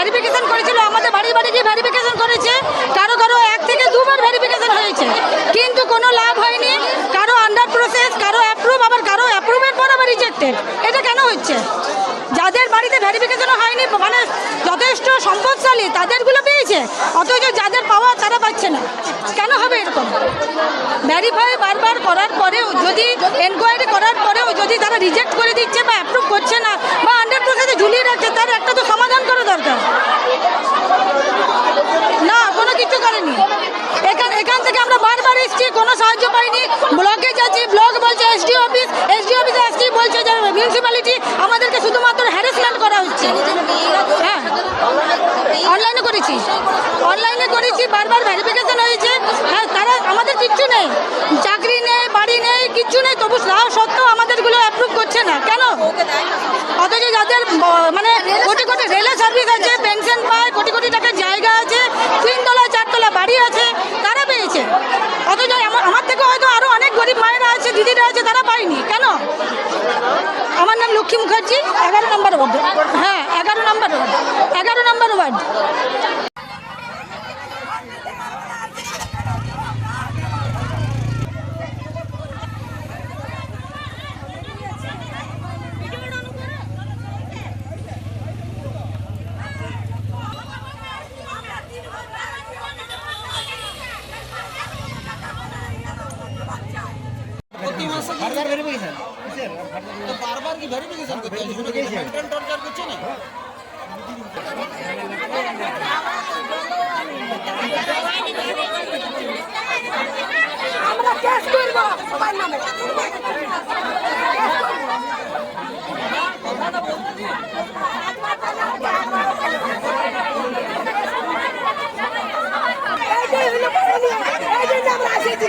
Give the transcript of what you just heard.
Verification করেছিল, আমাদের বাড়ি বাড়ি গিয়ে ভেরিফিকেশন করেছে, কারো কারো 1 থেকে 2 বার ভেরিফিকেশন হয়েছে, কিন্তু কোনো লাভ হয়নি। কারো আন্ডার প্রসেস, কারো অ্যাপ্রুভ, আবার কারো অ্যাপ্রুভের পর আবার রিজেক্টেড। এটা কেন হচ্ছে? যাদের বাড়িতে ভেরিফিকেশন হয়নি, মানে যথেষ্ট সম্পদশালী তাদেরগুলো পেয়েছে, অথচ যাদের পাওয়া তারা পাচ্ছে না। কেন হবে এরকম? ভেরিফাই বারবার করার পরেও, যদি এনকোয়ারি করার পরেও যদি তারা রিজেক্ট করে দিচ্ছে বা অ্যাপ্রুভ করছে না বা আন্ডার প্রসেসে ঝুলিয়ে রাখছে, তার একটা তো সমাধান করা দরকার। না, কোনো কিছু করেনি। এখান থেকে আমরা বারবার এসেছি, কোনো সাহায্য পাইনি। ব্লকে যাচ্ছি, ব্লক বলছে এসডি অফিসে আসছি, বলছে যে মিউনিসিপ্যালিটি আমাদেরকে শুধুমাত্র হ্যারাসমেন্ট করা হচ্ছে। হ্যাঁ, অনলাইনে করেছি, বারবার ভেরিফিকেশন হয়েছে। হ্যাঁ, তারা আমাদের কিচ্ছু নেই, চাকরি নেই, বাড়ি নেই, কিচ্ছু নেই, তবু তাও সত্ত্বেও আমাদেরগুলো অ্যাপ্রুভ করছে না কেন? অথচ যাদের মানে কোটি কোটি রেলের সার্ভিস আছে, পেনশন পায়, কোটি কোটি টাকার জায়গা আছে, 3 তলা 4 তলা বাড়ি আছে, তারা পেয়েছে। অথচ আমার থেকে হয়তো আরও অনেক গরিব মায়েরা আছে, দিদিরা আছে, তারা পায়নি কেন? আমার নাম লক্ষ্মী মুখার্জি, 11 নম্বর ওয়ার্ড। হ্যাঁ, 11 নম্বর ওয়ার্ড। বারবার কি ভেরিফিকেশন করতে হয়? মেন্টাল টর্চার করছে না? আমরা কেস করব সবার নামে। এই যে আমরা আসেছি।